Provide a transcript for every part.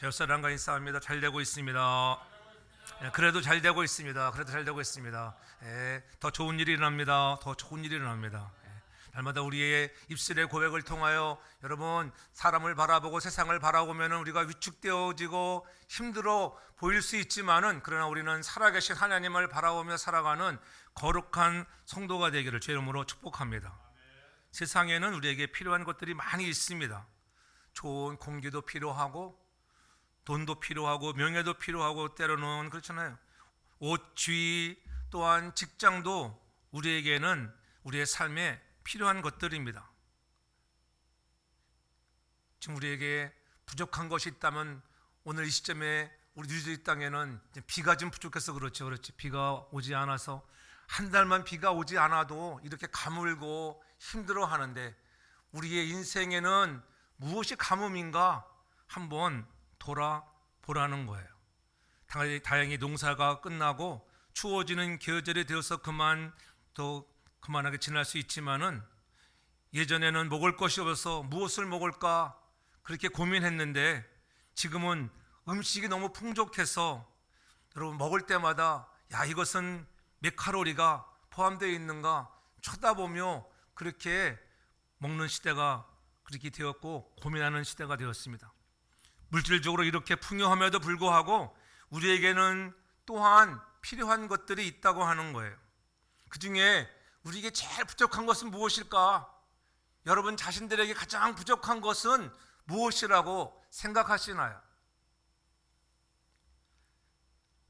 옆사람과 인사합니다. 잘 되고 있습니다. 그래도 잘 되고 있습니다. 그래도 잘 되고 있습니다. 더 좋은 일이 일어납니다. 더 좋은 일이 일어납니다. 날마다 우리의 입술의 고백을 통하여 여러분, 사람을 바라보고 세상을 바라보면 우리가 위축되어지고 힘들어 보일 수 있지만은, 그러나 우리는 살아계신 하나님을 바라보며 살아가는 거룩한 성도가 되기를 주의 이름으로 축복합니다. 세상에는 우리에게 필요한 것들이 많이 있습니다. 좋은 공기도 필요하고, 돈도 필요하고, 명예도 필요하고, 때로는 그렇잖아요. 옷, 주의, 또한 직장도 우리에게는 우리의 삶에 필요한 것들입니다. 지금 우리에게 부족한 것이 있다면, 오늘 이 시점에 우리 뉴저지 땅에는 비가 좀 부족해서 그렇지. 비가 오지 않아서 한 달만 비가 오지 않아도 이렇게 가물고 힘들어 하는데, 우리의 인생에는 무엇이 가뭄인가 한번 돌아보라는 거예요. 다행히 농사가 끝나고 추워지는 계절이 되어서 그만하게 지날 수 있지만은, 예전에는 먹을 것이 없어서 무엇을 먹을까 그렇게 고민했는데, 지금은 음식이 너무 풍족해서 여러분, 먹을 때마다 이것은 몇 칼로리가 포함되어 있는가 쳐다보며 그렇게 먹는 시대가 그렇게 되었고, 고민하는 시대가 되었습니다. 물질적으로 이렇게 풍요함에도 불구하고 우리에게는 또한 필요한 것들이 있다고 하는 거예요. 그 중에 우리에게 제일 부족한 것은 무엇일까? 여러분 자신들에게 가장 부족한 것은 무엇이라고 생각하시나요?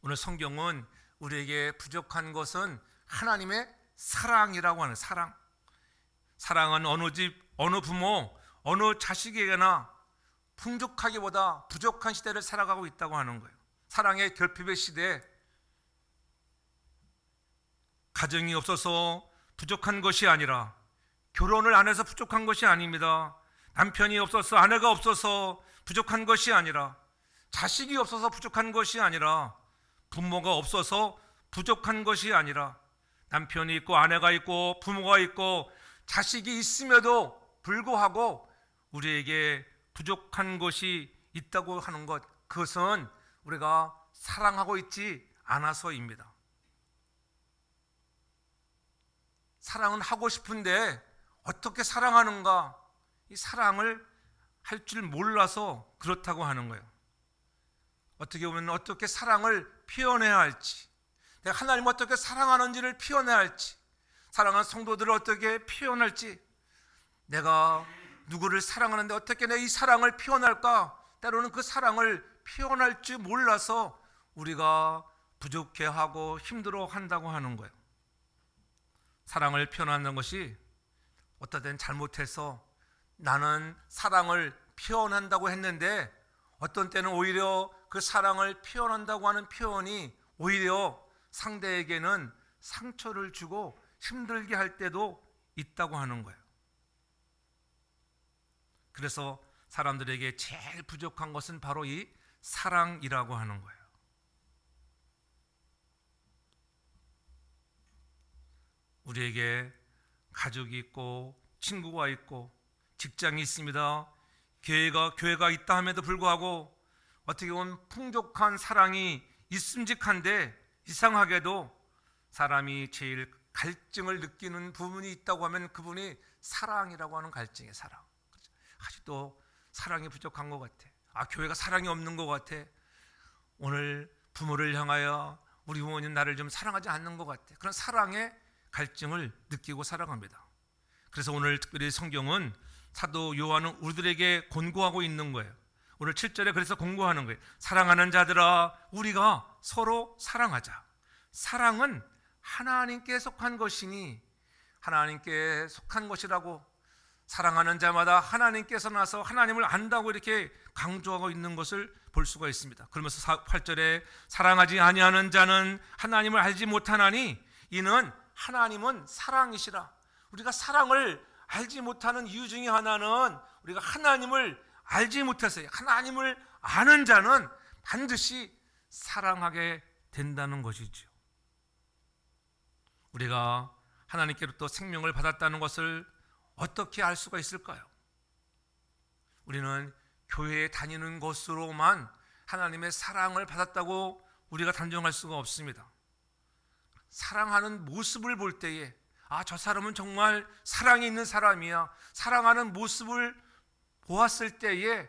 오늘 성경은 우리에게 부족한 것은 하나님의 사랑이라고 하는, 사랑은 어느 집, 어느 부모, 어느 자식에게나 풍족하기보다 부족한 시대를 살아가고 있다고 하는 거예요. 사랑의 결핍의 시대에 가정이 없어서 부족한 것이 아니라, 결혼을 안 해서 부족한 것이 아닙니다. 남편이 없어서, 아내가 없어서 부족한 것이 아니라, 자식이 없어서 부족한 것이 아니라, 부모가 없어서 부족한 것이 아니라, 남편이 있고 아내가 있고 부모가 있고 자식이 있음에도 불구하고 우리에게 부족한 것이 있다고 하는 것, 그것은 우리가 사랑하고 있지 않아서입니다. 사랑은 하고 싶은데 어떻게 사랑하는가, 이 사랑을 할 줄 몰라서 그렇다고 하는 거예요. 어떻게 보면 어떻게 사랑을 표현해야 할지, 내가 하나님을 어떻게 사랑하는지를 표현해야 할지, 사랑하는 성도들을 어떻게 표현할지, 내가 누구를 사랑하는데 어떻게 내 이 사랑을 표현할까, 때로는 그 사랑을 표현할 줄 몰라서 우리가 부족해하고 힘들어한다고 하는 거예요. 사랑을 표현하는 것이 어떨 땐 잘못해서 나는 사랑을 표현한다고 했는데, 어떤 때는 오히려 그 사랑을 표현한다고 하는 표현이 오히려 상대에게는 상처를 주고 힘들게 할 때도 있다고 하는 거예요. 그래서 사람들에게 제일 부족한 것은 바로 이 사랑이라고 하는 거예요. 우리에게 가족이 있고 친구가 있고 직장이 있습니다. 교회가 있다 함에도 불구하고 어떻게 보면 풍족한 사랑이 있음직한데, 이상하게도 사람이 제일 갈증을 느끼는 부분이 있다고 하면 그분이 사랑이라고 하는 갈증의 사랑. 아직도 사랑이 부족한 것 같아. 교회가 사랑이 없는 것 같아. 오늘 부모를 향하여 우리 부모님 나를 좀 사랑하지 않는 것 같아. 그런 사랑의 갈증을 느끼고 살아갑니다. 그래서 오늘 특별히 성경은, 사도 요한은 우리들에게 권고하고 있는 거예요. 오늘 7절에 그래서 권고하는 거예요. 사랑하는 자들아, 우리가 서로 사랑하자. 사랑은 하나님께 속한 것이니, 하나님께 속한 것이라고, 사랑하는 자마다 하나님께서 나서 하나님을 안다고 이렇게 강조하고 있는 것을 볼 수가 있습니다. 그러면서 8절에 사랑하지 아니하는 자는 하나님을 알지 못하나니 이는 하나님은 사랑이시라. 우리가 사랑을 알지 못하는 이유 중에 하나는 우리가 하나님을 알지 못해서요. 하나님을 아는 자는 반드시 사랑하게 된다는 것이죠. 우리가 하나님께로부터 생명을 받았다는 것을 어떻게 알 수가 있을까요? 우리는 교회에 다니는 것으로만 하나님의 사랑을 받았다고 우리가 단정할 수가 없습니다. 사랑하는 모습을 볼 때에 저 사람은 정말 사랑이 있는 사람이야. 사랑하는 모습을 보았을 때에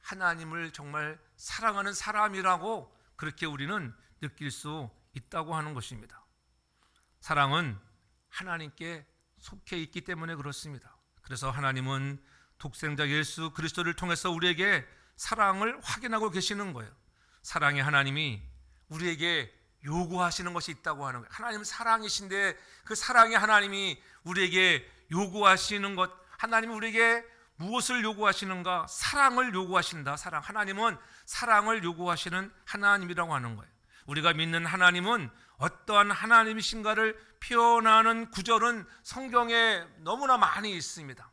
하나님을 정말 사랑하는 사람이라고 그렇게 우리는 느낄 수 있다고 하는 것입니다. 사랑은 하나님께 속해 있기 때문에 그렇습니다. 그래서 하나님은 독생자 예수 그리스도를 통해서 우리에게 사랑을 확인하고 계시는 거예요. 사랑의 하나님이 우리에게 요구하시는 것이 있다고 하는 거예요. 하나님은 사랑이신데 그 사랑의 하나님이 우리에게 요구하시는 것, 하나님이 우리에게 무엇을 요구하시는가? 사랑을 요구하신다. 사랑. 하나님은 사랑을 요구하시는 하나님이라고 하는 거예요. 우리가 믿는 하나님은 어떠한 하나님이신가를 표현하는 구절은 성경에 너무나 많이 있습니다.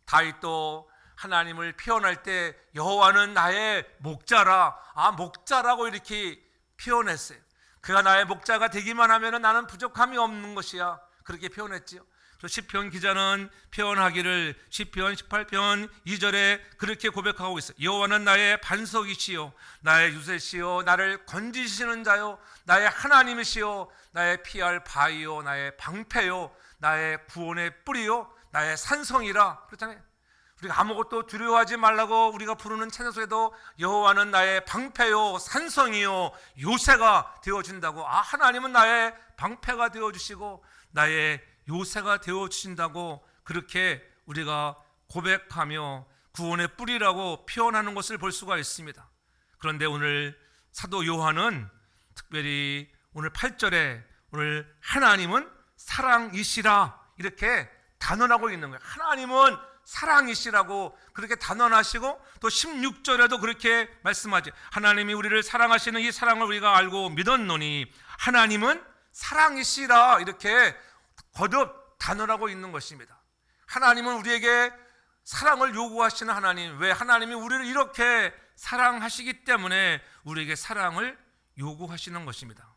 다윗도 하나님을 표현할 때 여호와는 나의 목자라, 목자라고 이렇게 표현했어요. 그가 나의 목자가 되기만 하면 나는 부족함이 없는 것이야, 그렇게 표현했지요. 시편 기자는 표현하기를 시편 18편 2절에 그렇게 고백하고 있어요. 여호와는 나의 반석이시요 나의 유세시요 나를 건지시는 자요 나의 하나님이시요 나의 피할 바위요 나의 방패요 나의 구원의 뿌리요 나의 산성이라 그렇잖아요. 우리가 아무것도 두려워하지 말라고 우리가 부르는 찬양 속에도 여호와는 나의 방패요 산성이요 요새가 되어준다고, 하나님은 나의 방패가 되어주시고 나의 요새가 되어주신다고 그렇게 우리가 고백하며 구원의 뿌리라고 표현하는 것을 볼 수가 있습니다. 그런데 오늘 사도 요한은 특별히 오늘 8절에 오늘 하나님은 사랑이시라 이렇게 단언하고 있는 거예요. 하나님은 사랑이시라고 그렇게 단언하시고 또 16절에도 그렇게 말씀하죠. 하나님이 우리를 사랑하시는 이 사랑을 우리가 알고 믿었노니 하나님은 사랑이시라 이렇게 거듭 단언하고 있는 것입니다. 하나님은 우리에게 사랑을 요구하시는 하나님, 왜? 하나님이 우리를 이렇게 사랑하시기 때문에 우리에게 사랑을 요구하시는 것입니다.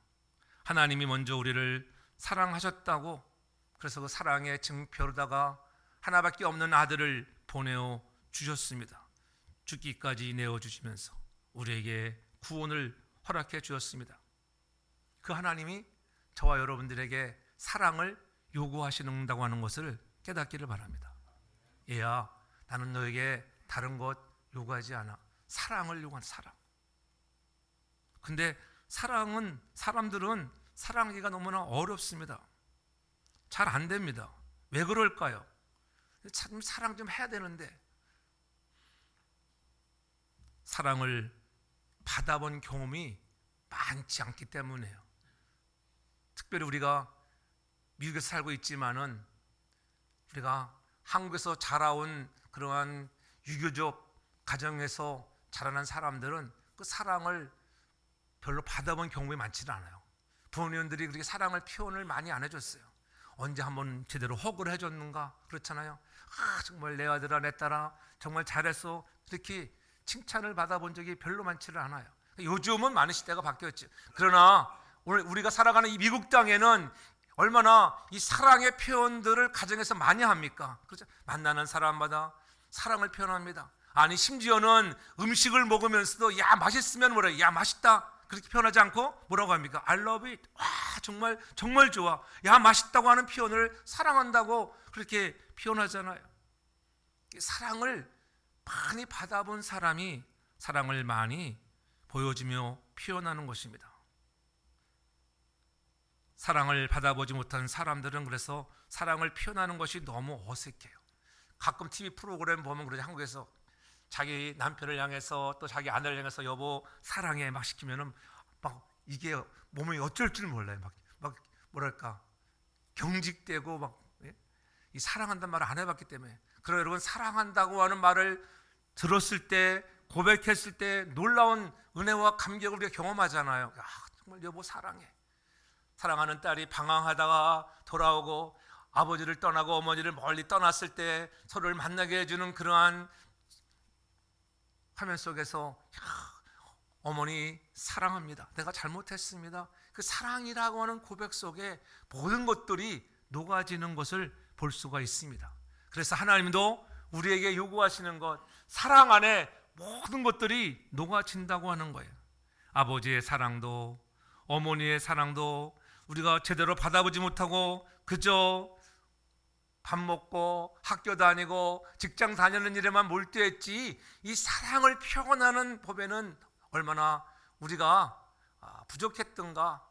하나님이 먼저 우리를 사랑하셨다고, 그래서 그 사랑의 증표로다가 하나밖에 없는 아들을 보내어 주셨습니다. 죽기까지 내어주시면서 우리에게 구원을 허락해 주셨습니다. 그 하나님이 저와 여러분들에게 사랑을 요구하시는다고 하는 것을 깨닫기를 바랍니다. 얘야, 나는 너에게 다른 것 요구하지 않아. 사랑을 요구하는 사랑. 근데 사람들은 사랑하기가 너무나 어렵습니다. 잘 안 됩니다. 왜 그럴까요? 참 사랑 좀 해야 되는데 사랑을 받아본 경험이 많지 않기 때문에요. 특별히 우리가 미국에서 살고 있지만은 우리가 한국에서 자라온 그러한 유교적 가정에서 자라난 사람들은 그 사랑을 별로 받아본 경험이 많지는 않아요. 부모님들이 그렇게 사랑을 표현을 많이 안 해줬어요. 언제 한번 제대로 허그를 해줬는가 그렇잖아요. 정말 내 아들아 내 딸아 정말 잘했어 이렇게 칭찬을 받아본 적이 별로 많지는 않아요. 요즘은 많은 시대가 바뀌었죠. 그러나 오늘 우리가 살아가는 이 미국 땅에는 얼마나 이 사랑의 표현들을 가정에서 많이 합니까? 그렇죠? 만나는 사람마다 사랑을 표현합니다. 아니 심지어는 음식을 먹으면서도 야 맛있으면 뭐래? 야 맛있다 그렇게 표현하지 않고 뭐라고 합니까? I love it. 와 정말 정말 좋아. 야 맛있다고 하는 표현을 사랑한다고 그렇게 표현하잖아요. 사랑을 많이 받아본 사람이 사랑을 많이 보여주며 표현하는 것입니다. 사랑을 받아보지 못한 사람들은 그래서 사랑을 표현하는 것이 너무 어색해요. 가끔 TV 프로그램 보면 그러죠. 한국에서 자기 남편을 향해서 또 자기 아내를 향해서 여보 사랑해 막 시키면은 막 이게 몸이 어쩔 줄 몰라요. 막 뭐랄까 경직되고 막 이 사랑한다는 말을 안 해봤기 때문에. 그러나 여러분 사랑한다고 하는 말을 들었을 때 고백했을 때 놀라운 은혜와 감격을 우리가 경험하잖아요. 정말 여보 사랑해. 사랑하는 딸이 방황하다가 돌아오고 아버지를 떠나고 어머니를 멀리 떠났을 때 서로를 만나게 해주는 그러한 화면 속에서 어머니 사랑합니다. 내가 잘못했습니다. 그 사랑이라고 하는 고백 속에 모든 것들이 녹아지는 것을 볼 수가 있습니다. 그래서 하나님도 우리에게 요구하시는 것, 사랑 안에 모든 것들이 녹아진다고 하는 거예요. 아버지의 사랑도 어머니의 사랑도 우리가 제대로 받아보지 못하고 그저 밥 먹고 학교 다니고 직장 다니는 일에만 몰두했지, 이 사랑을 표현하는 법에는 얼마나 우리가 부족했던가.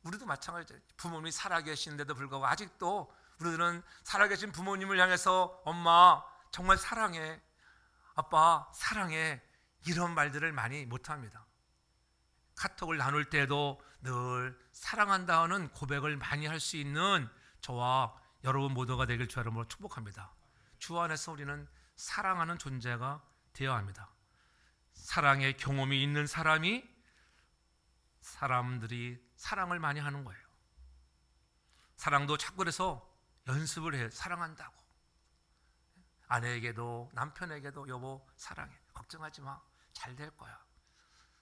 우리도 마찬가지죠. 부모님이 살아계시는데도 불구하고 아직도 우리들은 살아계신 부모님을 향해서 엄마 정말 사랑해, 아빠 사랑해, 이런 말들을 많이 못합니다. 카톡을 나눌 때도 늘 사랑한다는 고백을 많이 할 수 있는 저와 여러분 모두가 되길 주 여러분으로 축복합니다. 주 안에서 우리는 사랑하는 존재가 되어야 합니다. 사랑의 경험이 있는 사람이 사람들이 사랑을 많이 하는 거예요. 사랑도 자꾸 그래서 연습을 해요. 사랑한다고. 아내에게도 남편에게도 여보 사랑해, 걱정하지 마, 잘 될 거야,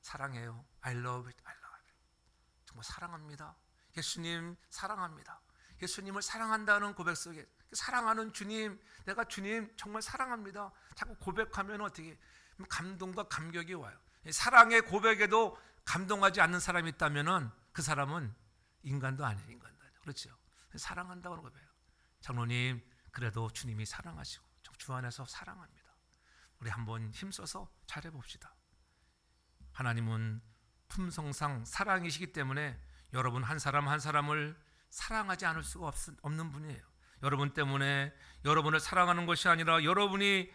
사랑해요, I love it, I love it. 정말 사랑합니다. 예수님 사랑합니다. 예수님을 사랑한다는 고백 속에 사랑하는 주님, 내가 주님 정말 사랑합니다. 자꾸 고백하면 어떻게 감동과 감격이 와요. 사랑의 고백에도 감동하지 않는 사람이 있다면 그 사람은 인간도 아니에요. 인간도 아니에요. 그렇죠. 사랑한다고 하는 거예요. 장로님 그래도 주님이 사랑하시고 주 안에서 사랑합니다. 우리 한번 힘써서 잘해봅시다. 하나님은 품성상 사랑이시기 때문에 여러분 한 사람 한 사람을 사랑하지 않을 수가 없는 분이에요. 여러분 때문에 여러분을 사랑하는 것이 아니라 여러분이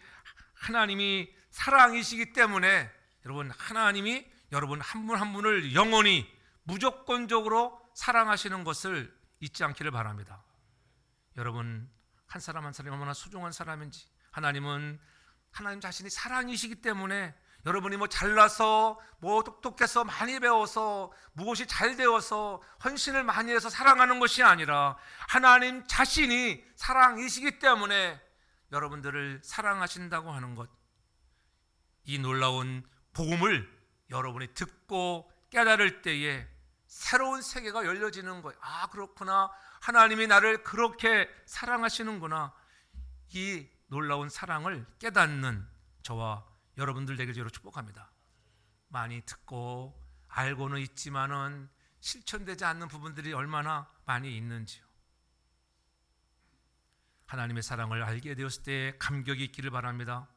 하나님이 사랑이시기 때문에 여러분 하나님이 여러분 한 분 한 분을 영원히 무조건적으로 사랑하시는 것을 잊지 않기를 바랍니다. 여러분 한 사람 한 사람이 얼마나 소중한 사람인지, 하나님은 하나님 자신이 사랑이시기 때문에 여러분이 뭐 잘나서 뭐 똑똑해서 많이 배워서 무엇이 잘 되어서 헌신을 많이 해서 사랑하는 것이 아니라 하나님 자신이 사랑이시기 때문에 여러분들을 사랑하신다고 하는 것, 이 놀라운 복음을 여러분이 듣고 깨달을 때에 새로운 세계가 열려지는 거예요. 아 그렇구나, 하나님이 나를 그렇게 사랑하시는구나. 이 놀라운 사랑을 깨닫는 저와 여러분들 되길 축복합니다. 많이 듣고 알고는 있지만은 실천되지 않는 부분들이 얼마나 많이 있는지요. 하나님의 사랑을 알게 되었을 때 감격이 있기를 바랍니다.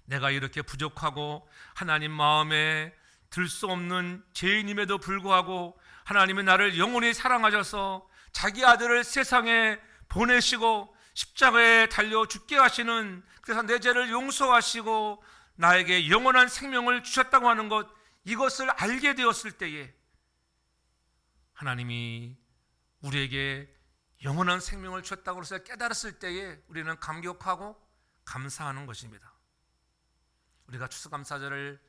내가 이렇게 부족하고 하나님 마음에 들 수 없는 죄인임에도 불구하고 하나님이 나를 영원히 사랑하셔서 자기 아들을 세상에 보내시고 십자가에 달려 죽게 하시는, 그래서 내 죄를 용서하시고 나에게 영원한 생명을 주셨다고 하는 것, 이것을 알게 되었을 때에 하나님이 우리에게 영원한 생명을 주셨다고 해서 깨달았을 때에 우리는 감격하고 감사하는 것입니다. 우리가 추수감사절을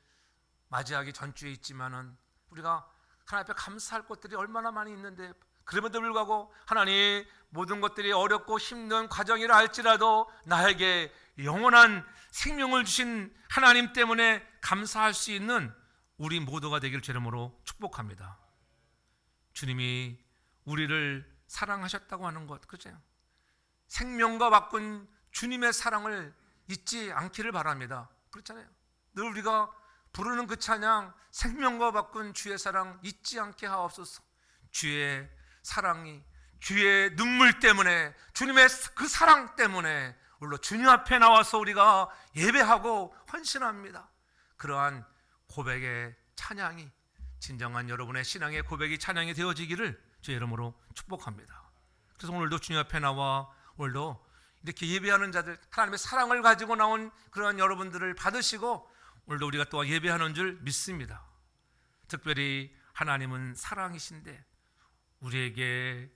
맞이하기 전주에 있지만은 우리가 하나님 앞에 감사할 것들이 얼마나 많이 있는데, 그럼에도 불구하고 하나님 모든 것들이 어렵고 힘든 과정이라 할지라도 나에게 영원한 생명을 주신 하나님 때문에 감사할 수 있는 우리 모두가 되길 주 이름으로 축복합니다. 주님이 우리를 사랑하셨다고 하는 것, 그죠? 생명과 바꾼 주님의 사랑을 잊지 않기를 바랍니다. 그렇잖아요. 늘 우리가 부르는 그 찬양, 생명과 바꾼 주의 사랑 잊지 않게 하옵소서. 주의 사랑이, 주의 눈물 때문에, 주님의 그 사랑 때문에 물론 주님 앞에 나와서 우리가 예배하고 헌신합니다. 그러한 고백의 찬양이 진정한 여러분의 신앙의 고백이 찬양이 되어지기를 주의 이름으로 축복합니다. 그래서 오늘도 주님 앞에 나와 오늘도 이렇게 예배하는 자들, 하나님의 사랑을 가지고 나온 그런 여러분들을 받으시고 오늘도 우리가 또 예배하는 줄 믿습니다. 특별히 하나님은 사랑이신데 우리에게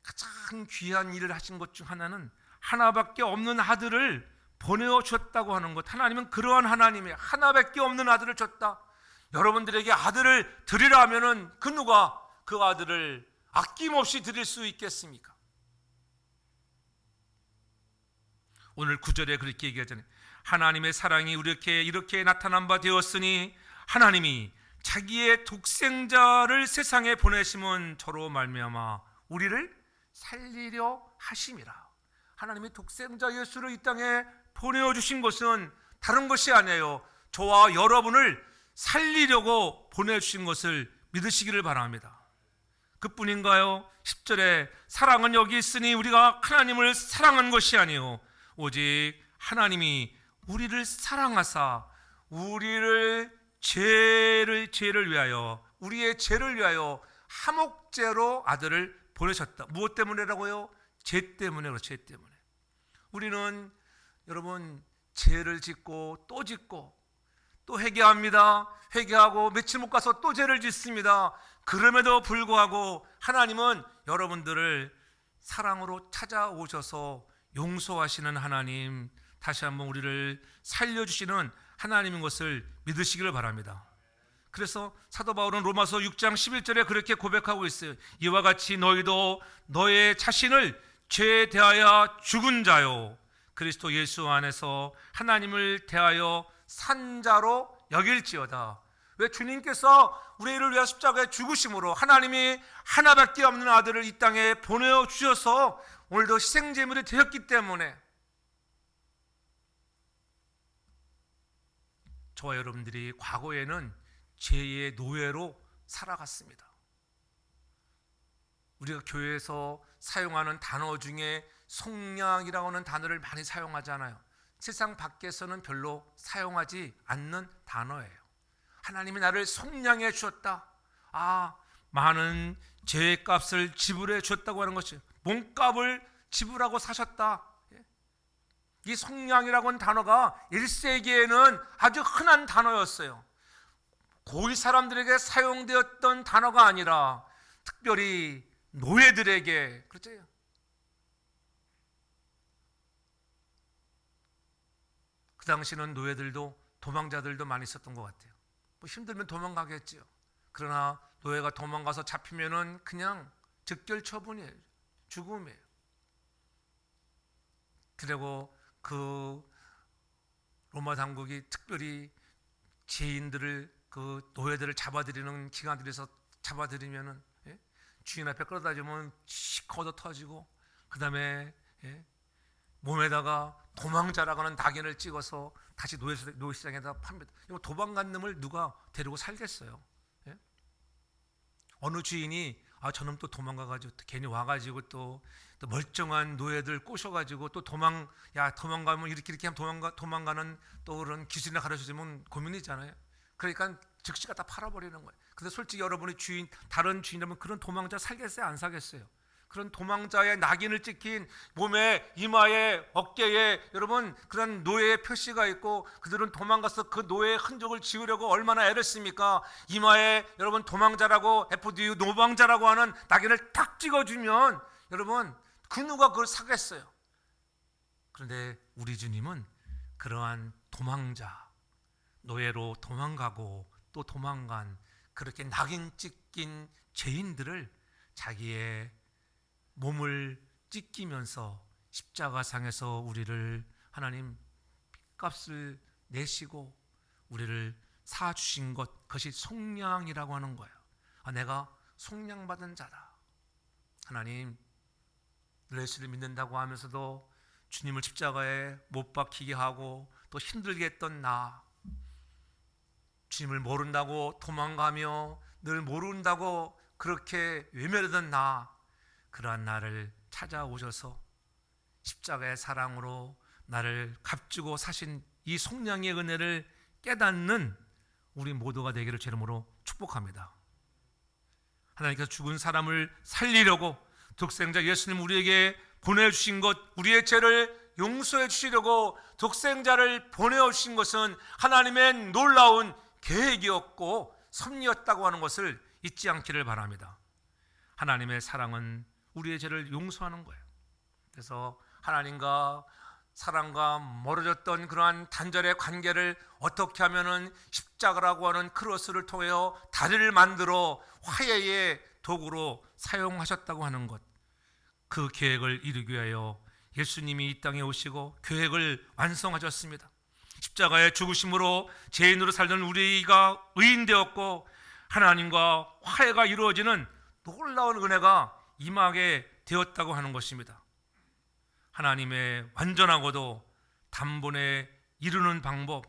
가장 귀한 일을 하신 것 중 하나는 하나밖에 없는 아들을 보내어 줬다고 하는 것. 하나님은 그러한 하나님의 하나밖에 없는 아들을 줬다. 여러분들에게 아들을 드리라 하면은 그 누가 그 아들을 아낌없이 드릴 수 있겠습니까? 오늘 9절에 그렇게 얘기하잖아요. 하나님의 사랑이 이렇게 나타난 바 되었으니 하나님이 자기의 독생자를 세상에 보내심은 저로 말미암아 우리를 살리려 하심이라. 하나님이 독생자 예수를 이 땅에 보내어 주신 것은 다른 것이 아니에요. 저와 여러분을 살리려고 보내주신 것을 믿으시기를 바랍니다. 그뿐인가요? 10절에 사랑은 여기 있으니 우리가 하나님을 사랑한 것이 아니요 오직 하나님이 우리를 사랑하사 우리를 죄를 위하여 우리의 죄를 위하여 화목제로 아들을 보내셨다. 무엇 때문에라고요? 죄 때문에. 죄 때문에. 우리는 여러분 죄를 짓고 또 회개합니다. 회개하고 며칠 못 가서 또 죄를 짓습니다. 그럼에도 불구하고 하나님은 여러분들을 사랑으로 찾아오셔서 용서하시는 하나님, 다시 한번 우리를 살려주시는 하나님인 것을 믿으시기를 바랍니다. 그래서 사도 바울은 로마서 6장 11절에 그렇게 고백하고 있어요. 이와 같이 너희도 너의 자신을 죄에 대하여 죽은 자요 그리스도 예수 안에서 하나님을 대하여 산 자로 여길지어다. 왜? 주님께서 우리를 위하여 십자가에 죽으심으로 하나님이 하나밖에 없는 아들을 이 땅에 보내주셔서 오늘도 희생제물이 되었기 때문에 저와 여러분들이 과거에는 죄의 노예로 살아갔습니다. 우리가 교회에서 사용하는 단어 중에 속량이라고 하는 단어를 많이 사용하잖아요. 세상 밖에서는 별로 사용하지 않는 단어예요. 하나님이 나를 속량해 주셨다. 많은 죄의 값을 지불해 주셨다고 하는 것이 몸값을 지불하고 사셨다. 이 속량이라고 하는 단어가 1세기에는 아주 흔한 단어였어요. 고위 사람들에게 사용되었던 단어가 아니라 특별히 노예들에게, 그렇죠? 그 당시는 노예들도 도망자들도 많이 있었던 것 같아요. 힘들면 도망가겠지요. 그러나 노예가 도망가서 잡히면은 그냥 즉결 처분이에요. 죽음이에요. 그리고 그 로마 당국이 특별히 죄인들을 그 노예들을 잡아들이는 기관들에서 잡아들이면은 주인 앞에 끌어다 주면 씩 걷어 터지고 그 다음에 몸에다가 도망자라고 하는 낙인을 찍어서 다시 노예시장에다 팝니다. 이거 도망간 놈을 누가 데리고 살겠어요? 어느 주인이 저놈 또 도망가가지고 또 괜히 와가지고 또 멀쩡한 노예들 꼬셔가지고 또 도망가면 이렇게 하면 도망가는 또 그런 기술이나 가르쳐주면 고민이잖아요. 그러니까 즉시 갖다 팔아버리는 거예요. 근데 솔직히 여러분이 다른 주인이라면 그런 도망자 살겠어요? 안 사겠어요? 그런 도망자의 낙인을 찍힌 몸에, 이마에, 어깨에 여러분 그런 노예의 표시가 있고 그들은 도망가서 그 노예의 흔적을 지우려고 얼마나 애를 씁니까? 이마에 여러분 도망자라고 FDU 노방자라고 하는 낙인을 탁 찍어주면 여러분 그 누가 그걸 사겠어요? 그런데 우리 주님은 그러한 도망자, 노예로 도망가고 또 도망간 그렇게 낙인 찍힌 죄인들을 자기의 몸을 찢기면서 십자가상에서 우리를 하나님 값을 내시고 우리를 사주신 것, 그것이 속량이라고 하는 거예요. 내가 속량받은 자다. 하나님 예수를 믿는다고 하면서도 주님을 십자가에 못 박히게 하고 또 힘들게 했던 나, 주님을 모른다고 도망가며 늘 모른다고 그렇게 외면하던 나, 그러한 나를 찾아오셔서 십자가의 사랑으로 나를 값주고 사신 이 속량의 은혜를 깨닫는 우리 모두가 되기를 제 이름으로 축복합니다. 하나님께서 죽은 사람을 살리려고 독생자 예수님 우리에게 보내주신 것, 우리의 죄를 용서해 주시려고 독생자를 보내주신 것은 하나님의 놀라운 계획이었고 섭리였다고 하는 것을 잊지 않기를 바랍니다. 하나님의 사랑은 우리의 죄를 용서하는 거예요. 그래서 하나님과 사랑과 멀어졌던 그러한 단절의 관계를 어떻게 하면은 십자가라고 하는 크로스를 통하여 다리를 만들어 화해의 도구로 사용하셨다고 하는 것, 그 계획을 이루기 위하여 예수님이 이 땅에 오시고 계획을 완성하셨습니다. 십자가의 죽으심으로 죄인으로 살던 우리가 의인되었고 하나님과 화해가 이루어지는 놀라운 은혜가 임하게 되었다고 하는 것입니다. 하나님의 완전하고도 단번에 이루는 방법,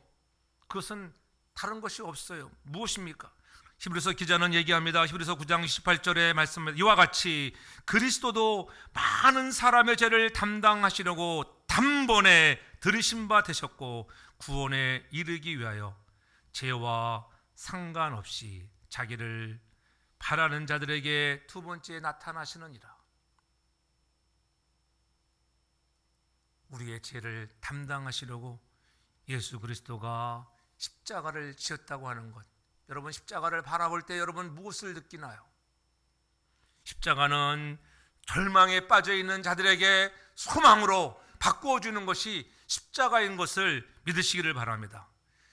그것은 다른 것이 없어요. 무엇입니까? 히브리서 기자는 얘기합니다. 히브리서 9장 18절에 말씀합니다. 이와 같이 그리스도도 많은 사람의 죄를 담당하시려고 단번에 들으신 바 되셨고 구원에 이르기 위하여 죄와 상관없이 자기를 바라는 자들에게 두 번째 나타나시느니라. 우리의 죄를 담당하시려고 예수 그리스도가 십자가를 지었다고 하는 것, 여러분 십자가를 바라볼 때 여러분 무엇을 느끼나요? 십자가는 절망에 빠져있는 자들에게 소망으로 바꾸어주는 것이 십자가인 것을 믿으시기를 바랍니다.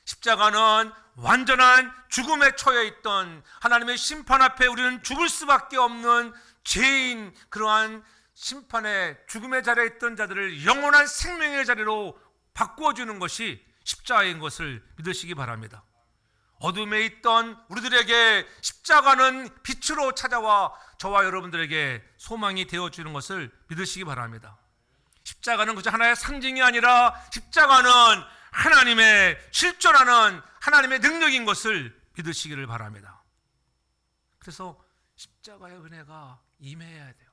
십자가는 완전한 죽음에 처해 있던 하나님의 심판 앞에 우리는 죽을 수밖에 없는 죄인, 그러한 심판의 죽음의 자리에 있던 자들을 영원한 생명의 자리로 바꾸어주는 것이 십자가인 것을 믿으시기 바랍니다. 어둠에 있던 우리들에게 십자가는 빛으로 찾아와 저와 여러분들에게 소망이 되어주는 것을 믿으시기 바랍니다. 십자가는 그저 하나의 상징이 아니라 십자가는 하나님의 실존하는 하나님의 능력인 것을 믿으시기를 바랍니다. 그래서 십자가의 은혜가 임해야 돼요.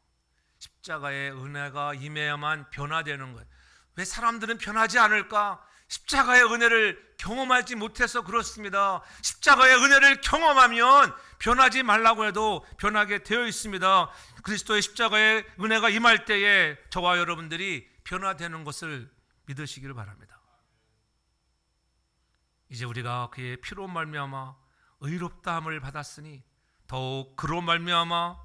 십자가의 은혜가 임해야만 변화되는 거예요. 왜 사람들은 변하지 않을까? 십자가의 은혜를 경험하지 못해서 그렇습니다. 십자가의 은혜를 경험하면 변하지 말라고 해도 변하게 되어 있습니다. 그리스도의 십자가의 은혜가 임할 때에 저와 여러분들이 변화되는 것을 믿으시기를 바랍니다. 이제 우리가 그의 피로 말미암아 의롭다함을 받았으니 더욱 그로 말미암아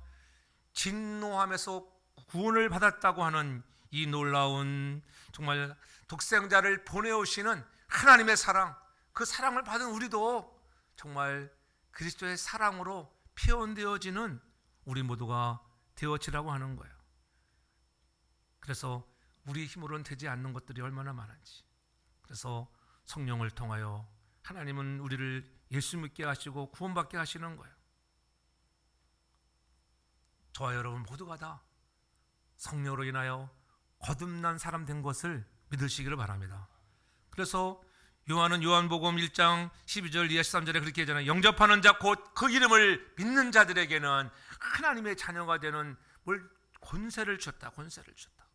진노함에서 구원을 받았다고 하는 이 놀라운 정말 독생자를 보내오시는 하나님의 사랑, 그 사랑을 받은 우리도 정말 그리스도의 사랑으로 표현되어지는 우리 모두가 되어지라고 하는 거예요. 그래서 우리 힘으로는 되지 않는 것들이 얼마나 많은지, 그래서 성령을 통하여 하나님은 우리를 예수 믿게 하시고 구원받게 하시는 거예요. 저와 여러분 모두가 다 성령으로 인하여 거듭난 사람 된 것을 믿으시기를 바랍니다. 그래서 요한은 요한복음 1장 12절 이하 13절에 그렇게 하잖아요. 영접하는 자 곧 그 이름을 믿는 자들에게는 하나님의 자녀가 되는 권세를 주셨다. 권세를 주셨다.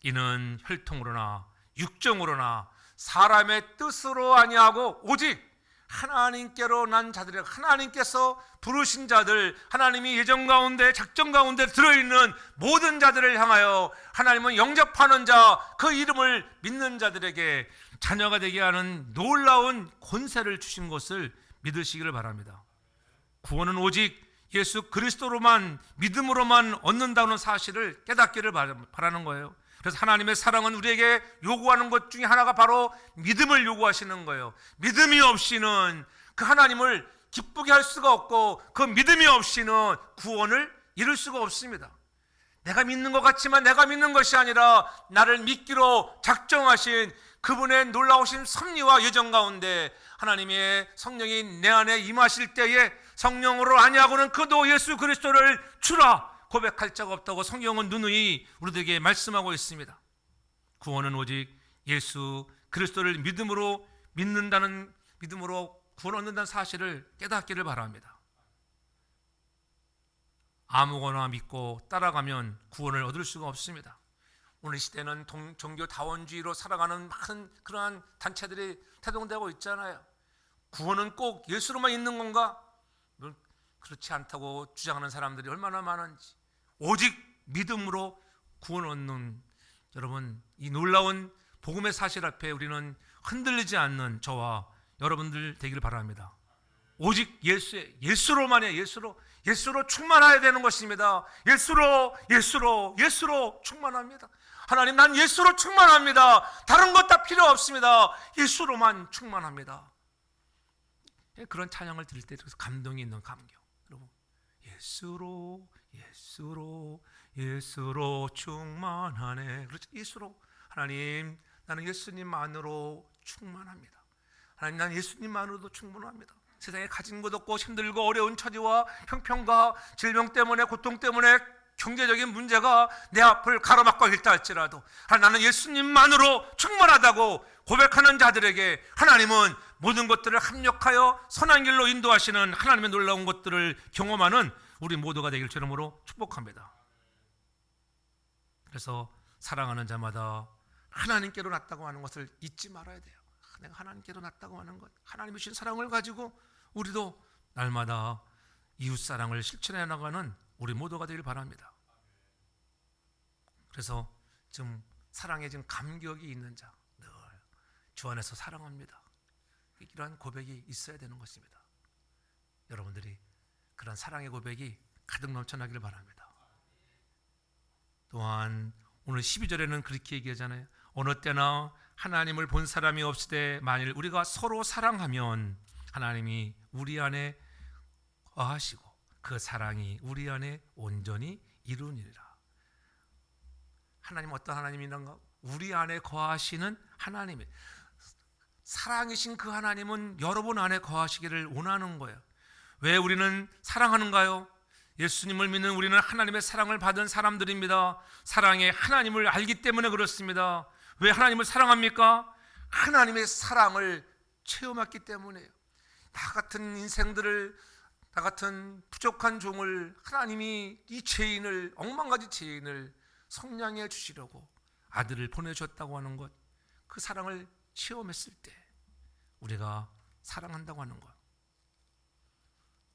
이는 혈통으로나 육정으로나 사람의 뜻으로 아니하고 오직 하나님께로 난 자들이, 하나님께서 부르신 자들, 하나님이 예정 가운데 작정 가운데 들어있는 모든 자들을 향하여 하나님은 영접하는 자, 그 이름을 믿는 자들에게 자녀가 되게 하는 놀라운 권세를 주신 것을 믿으시기를 바랍니다. 구원은 오직 예수 그리스도로만, 믿음으로만 얻는다는 사실을 깨닫기를 바라는 거예요. 그래서 하나님의 사랑은 우리에게 요구하는 것 중에 하나가 바로 믿음을 요구하시는 거예요. 믿음이 없이는 그 하나님을 기쁘게 할 수가 없고, 그 믿음이 없이는 구원을 이룰 수가 없습니다. 내가 믿는 것 같지만 내가 믿는 것이 아니라 나를 믿기로 작정하신 그분의 놀라우신 섭리와 예정 가운데 하나님의 성령이 내 안에 임하실 때에 성령으로 아니하고는 그도 예수 그리스도를 주라 고백할 자가 없다고 성경은 누누이 우리들에게 말씀하고 있습니다. 구원은 오직 예수 그리스도를 믿음으로 믿는다는, 믿음으로 구원 얻는다는 사실을 깨닫기를 바랍니다. 아무거나 믿고 따라가면 구원을 얻을 수가 없습니다. 오늘 시대는 종교 다원주의로 살아가는 많은 그러한 단체들이 태동되고 있잖아요. 구원은 꼭 예수로만 있는 건가? 그렇지 않다고 주장하는 사람들이 얼마나 많은지. 오직 믿음으로 구원 얻는, 여러분 이 놀라운 복음의 사실 앞에 우리는 흔들리지 않는 저와 여러분들 되기를 바랍니다. 오직 예수로만이, 예수로 충만해야 되는 것입니다. 예수로 충만합니다. 하나님, 난 예수로 충만합니다. 다른 것 다 필요 없습니다. 예수로만 충만합니다. 그런 찬양을 들을 때 감동이 있는 감격. 여러분, 예수로 충만하네. 그렇죠? 예수로. 하나님, 나는 예수님만으로 충만합니다. 하나님, 나는 예수님만으로도 충분합니다. 세상에 가진 것 없고 힘들고 어려운 처지와 형편과 질병 때문에, 고통 때문에 경제적인 문제가 내 앞을 가로막고 있다 할지라도 나는 예수님만으로 충분하다고 고백하는 자들에게 하나님은 모든 것들을 합력하여 선한 길로 인도하시는 하나님의 놀라운 것들을 경험하는 우리 모두가 되길 주름으로 축복합니다. 그래서 사랑하는 자마다 하나님께로 났다고 하는 것을 잊지 말아야 돼요. 내가 하나님께로 났다고 하는 것, 하나님이 주신 사랑을 가지고 우리도 날마다 이웃사랑을 실천해 나가는 우리 모두가 되길 바랍니다. 그래서 지금 사랑에 지금 감격이 있는 자, 늘 주 안에서 사랑합니다, 이러한 고백이 있어야 되는 것입니다. 여러분들이 그런 사랑의 고백이 가득 넘쳐나기를 바랍니다. 또한 오늘 12절에는 그렇게 얘기하잖아요. 어느 때나 하나님을 본 사람이 없으되 만일 우리가 서로 사랑하면 하나님이 우리 안에 거하시고 그 사랑이 우리 안에 온전히 이루니라. 하나님 어떤 하나님인가? 우리 안에 거하시는 하나님이, 사랑이신 그 하나님은 여러분 안에 거하시기를 원하는 거예요. 왜 우리는 사랑하는가요? 예수님을 믿는 우리는 하나님의 사랑을 받은 사람들입니다. 사랑의 하나님을 알기 때문에 그렇습니다. 왜 하나님을 사랑합니까? 하나님의 사랑을 체험했기 때문에요. 나 같은 인생들을, 나 같은 부족한 종을 하나님이 이 죄인을, 억만가지 죄인을 성량해 주시려고 아들을 보내주셨다고 하는 것, 그 사랑을 체험했을 때 우리가 사랑한다고 하는 것.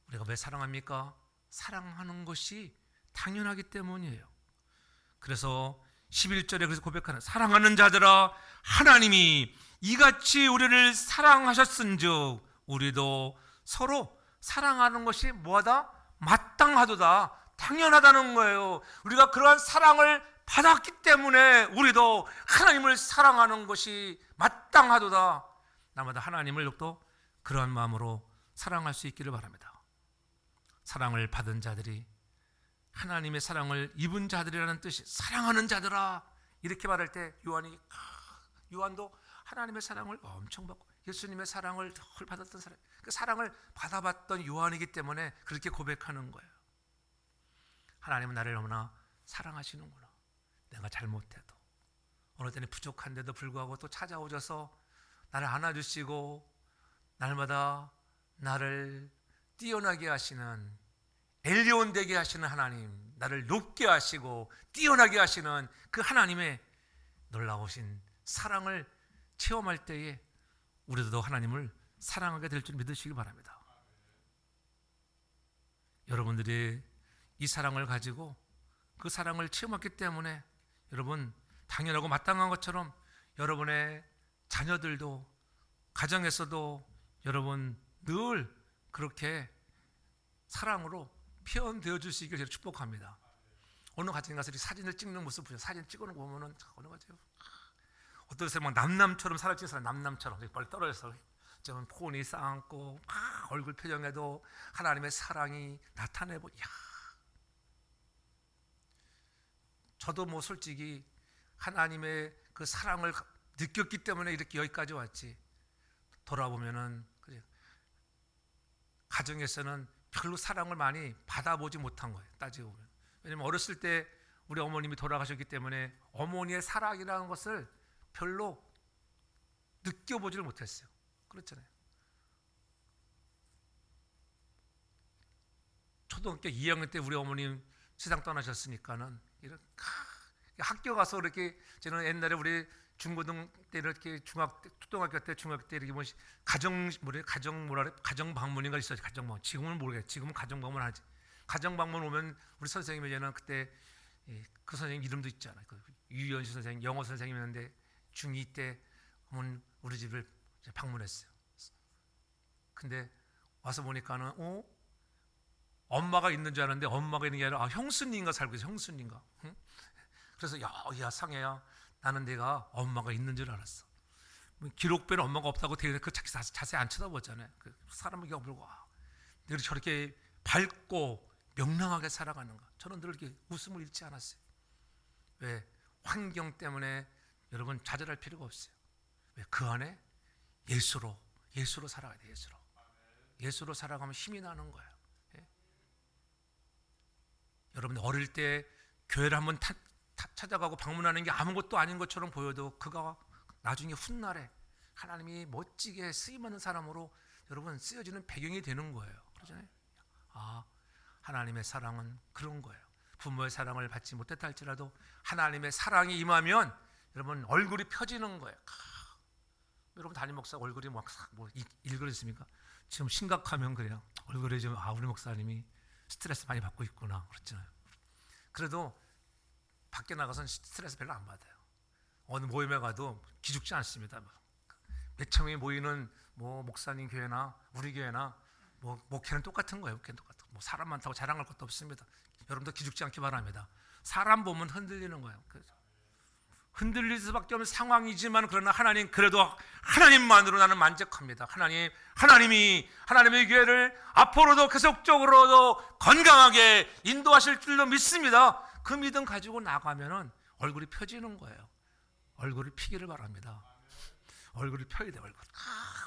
우리가 왜 사랑합니까? 사랑하는 것이 당연하기 때문이에요. 그래서 11절에 그래서 고백하는, 사랑하는 자들아 하나님이 이같이 우리를 사랑하셨은즉 우리도 서로 사랑하는 것이 뭐하다? 마땅하도다, 당연하다는 거예요. 우리가 그러한 사랑을 받았기 때문에 우리도 하나님을 사랑하는 것이 마땅하도다. 날마다 하나님을 또 그러한 마음으로 사랑할 수 있기를 바랍니다. 사랑을 받은 자들이 하나님의 사랑을 입은 자들이라는 뜻이, 사랑하는 자들아 이렇게 말할 때 요한도 하나님의 사랑을 엄청 받고 예수님의 사랑을 덜 받았던 사람, 그 사랑을 받아봤던 요한이기 때문에 그렇게 고백하는 거예요. 하나님은 나를 너무나 사랑하시는구나. 내가 잘못해도, 어느 때는 부족한데도 불구하고 또 찾아오셔서 나를 안아주시고 날마다 나를 뛰어나게 하시는, 엘리온 되게 하시는 하나님, 나를 높게 하시고 뛰어나게 하시는 그 하나님의 놀라우신 사랑을 체험할 때에 우리도 하나님을 사랑하게 될 줄 믿으시기 바랍니다. 여러분들이 이 사랑을 가지고 그 사랑을 체험했기 때문에 여러분 당연하고 마땅한 것처럼 여러분의 자녀들도, 가정에서도 여러분 늘 그렇게 사랑으로 표현되어 줄 수 있게 제가 축복합니다. 어느 가정에 가서 사진을 찍는 모습 보세요. 사진 찍어놓은 거 보면은 어느 가정, 어떤 사람 막 남남처럼 사진 찍는 사람, 남남처럼 빨리 떨어져서 좀 폰이 쌓고 막 얼굴 표정에도 하나님의 사랑이 나타내고, 이야. 저도 뭐 솔직히 하나님의 그 사랑을 느꼈기 때문에 이렇게 여기까지 왔지, 돌아보면은 가정에서는 별로 사랑을 많이 받아보지 못한 거예요, 따지고 보면. 왜냐면 어렸을 때 우리 어머님이 돌아가셨기 때문에 어머니의 사랑이라는 것을 별로 느껴보지를 못했어요. 그렇잖아요. 초등학교 2학년 때 우리 어머님 세상 떠나셨으니까는 학교 가서 이렇게, 저는 옛날에 우리 중고등 때 이렇게 초등학교 때 중학교 때 이렇게 뭐 가정 방문인가 있었지. 가정 방문. 지금은 모르겠지. 지금은 가정 방문 하지. 가정 방문 오면 우리 선생님이, 저는 그때 그 선생님 이름도 있잖아요. 그 유연시 선생님, 영어 선생님이었는데 중2 때 우리 집을 방문했어요. 근데 와서 보니까는 엄마가 있는 줄 알았는데 엄마가 있는 게 아니라 형수님과 살고 있어. 형수님과. 응? 그래서 야 상혜야, 나는 내가 엄마가 있는 줄 알았어. 기록배는 엄마가 없다고 되게 그 자세히 안 쳐다보잖아요. 그 사람을 겪고 늘 저렇게 밝고 명랑하게 살아가는 거, 저는 늘 이렇게 웃음을 잃지 않았어요. 왜? 환경 때문에 여러분 좌절할 필요가 없어요. 왜? 그 안에 예수로 살아가야 돼. 예수로 살아가면 힘이 나는 거예요. 예? 여러분 어릴 때 교회를 한번 찾아가고 방문하는 게 아무것도 아닌 것처럼 보여도 그가 나중에 훗날에 하나님이 멋지게 쓰임하는 사람으로 여러분 쓰여지는 배경이 되는 거예요. 그러잖아요. 하나님의 사랑은 그런 거예요. 부모의 사랑을 받지 못했다 할지라도 하나님의 사랑이 임하면 여러분 얼굴이 펴지는 거예요. 여러분 담임 목사 얼굴이 뭐 일그러졌습니까? 지금 심각하면 그래요. 얼굴에 지금 우리 목사님이 스트레스 많이 받고 있구나 그렇잖아요. 그래도 밖에 나가서는 스트레스 별로 안 받아요. 어느 모임에 가도 기죽지 않습니다. 몇 천 명이 모이는 목사님 교회나 우리 교회나 목회는 똑같은 거예요. 목회는 똑같은. 사람 많다고 자랑할 것도 없습니다. 여러분도 기죽지 않기 바랍니다. 사람 보면 흔들리는 거예요. 흔들릴 수밖에 없는 상황이지만 그러나 하나님 그래도 하나님만으로 나는 만족합니다. 하나님의 교회를 앞으로도 계속적으로도 건강하게 인도하실 줄로 믿습니다. 그 믿음 가지고 나가면은 얼굴이 펴지는 거예요. 얼굴을 피기를 바랍니다. 얼굴을 펴야 돼요. 얼굴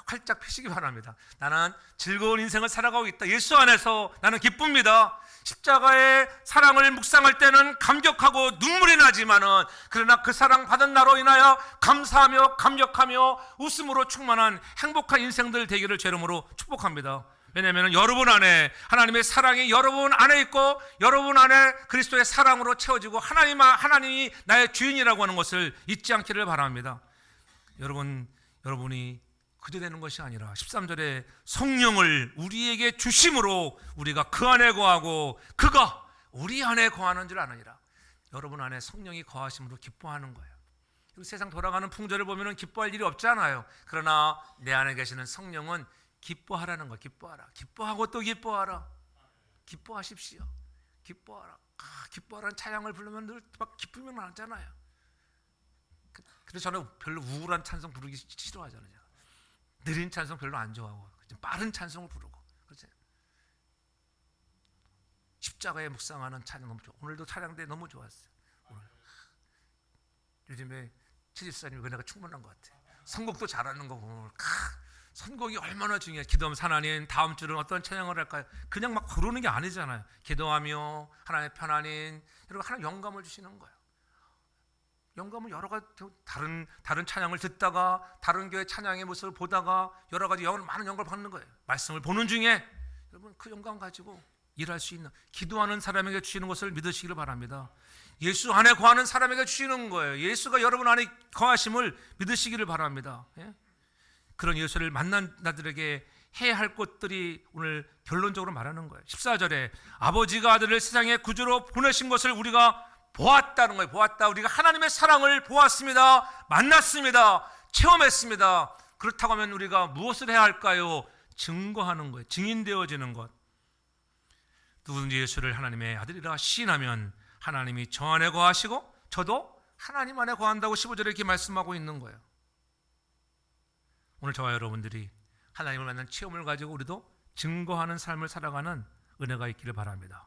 활짝 펴시기 바랍니다. 나는 즐거운 인생을 살아가고 있다. 예수 안에서 나는 기쁩니다. 십자가의 사랑을 묵상할 때는 감격하고 눈물이 나지만은 그러나 그 사랑 받은 나로 인하여 감사하며 감격하며 웃음으로 충만한 행복한 인생들 되기를 제 이름으로 축복합니다. 왜냐하면 여러분 안에 하나님의 사랑이 여러분 안에 있고 여러분 안에 그리스도의 사랑으로 채워지고 하나님이 나의 주인이라고 하는 것을 잊지 않기를 바랍니다. 여러분이 그저 되는 것이 아니라 13절에 성령을 우리에게 주심으로 우리가 그 안에 거하고 그가 우리 안에 거하는 줄 아느니라. 여러분 안에 성령이 거하심으로 기뻐하는 거예요. 세상 돌아가는 풍조를 보면 기뻐할 일이 없잖아요. 그러나 내 안에 계시는 성령은 기뻐하라는 거예요. 기뻐하라. 기뻐하고 또 기뻐하라. 기뻐하십시오. 기뻐하라. 기뻐하라는 찬양을 부르면 늘 막 기쁘면 나잖아요. 그래서 저는 별로 우울한 찬송 부르기 싫어하잖아요. 느린 찬송 별로 안 좋아하고 빠른 찬송을 부르고 그렇죠? 십자가에 묵상하는 찬양 너무 좋아. 오늘도 찬양대 너무 좋았어요. 오늘. 요즘에 최지수사님 은혜가 충만한 것 같아요. 선곡도 잘하는 거 보면 선곡이 얼마나 중요해요. 기도하면 하나님 다음 주는 어떤 찬양을 할까요? 그냥 막 부르는 게 아니잖아요. 기도하며 하나님의 편안인 여러분 하나님 영감을 주시는 거예요. 영감은 여러 가지 다른 찬양을 듣다가 다른 교회 찬양의 모습을 보다가 여러 가지 많은 영감을 받는 거예요. 말씀을 보는 중에 여러분 그 영감 가지고 일할 수 있는 기도하는 사람에게 주시는 것을 믿으시기를 바랍니다. 예수 안에 거하는 사람에게 주시는 거예요. 예수가 여러분 안에 거하심을 믿으시기를 바랍니다. 예? 그런 예수를 만난 나들에게 해야 할 것들이 오늘 결론적으로 말하는 거예요. 14절에 아버지가 아들을 세상의 구주로 보내신 것을 우리가 보았다는 거예요. 보았다. 우리가 하나님의 사랑을 보았습니다. 만났습니다. 체험했습니다. 그렇다고 하면 우리가 무엇을 해야 할까요? 증거하는 거예요. 증인되어지는 것. 누구든지 예수를 하나님의 아들이라 시인하면 하나님이 저 안에 거하시고 저도 하나님 안에 거한다고 15절에 이렇게 말씀하고 있는 거예요. 오늘 저와 여러분들이 하나님을 만난 체험을 가지고 우리도 증거하는 삶을 살아가는 은혜가 있기를 바랍니다.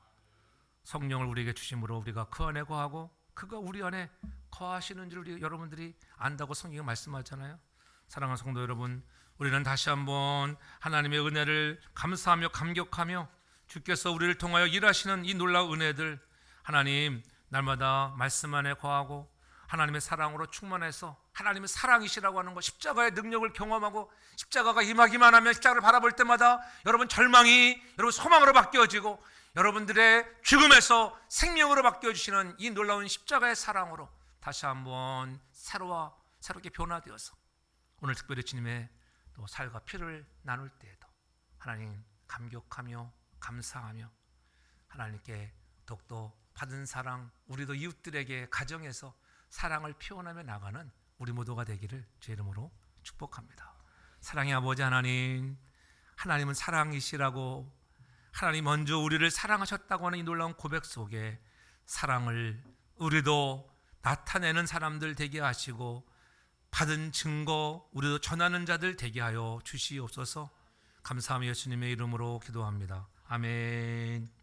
성령을 우리에게 주심으로 우리가 그 안에 거하고 그가 우리 안에 거하시는 줄 여러분들이 안다고 성경이 말씀하잖아요. 사랑하는 성도 여러분, 우리는 다시 한번 하나님의 은혜를 감사하며 감격하며 주께서 우리를 통하여 일하시는 이 놀라운 은혜들 하나님 날마다 말씀 안에 거하고 하나님의 사랑으로 충만해서 하나님의 사랑이시라고 하는 것 십자가의 능력을 경험하고 십자가가 임하기만 하면 십자가를 바라볼 때마다 여러분 절망이 여러분 소망으로 바뀌어지고 여러분들의 죽음에서 생명으로 바뀌어주시는 이 놀라운 십자가의 사랑으로 다시 한번 새롭게 변화되어서 오늘 특별히 주님의 또 살과 피를 나눌 때에도 하나님 감격하며 감사하며 하나님께 더욱더 받은 사랑 우리도 이웃들에게 가정에서 사랑을 표현하며 나가는 우리 모두가 되기를 제 이름으로 축복합니다. 사랑의 아버지 하나님, 하나님은 사랑이시라고 하나님 먼저 우리를 사랑하셨다고 하는 이 놀라운 고백 속에 사랑을 우리도 나타내는 사람들 되게 하시고 받은 증거 우리도 전하는 자들 되게 하여 주시옵소서. 감사하며 예수님의 이름으로 기도합니다. 아멘.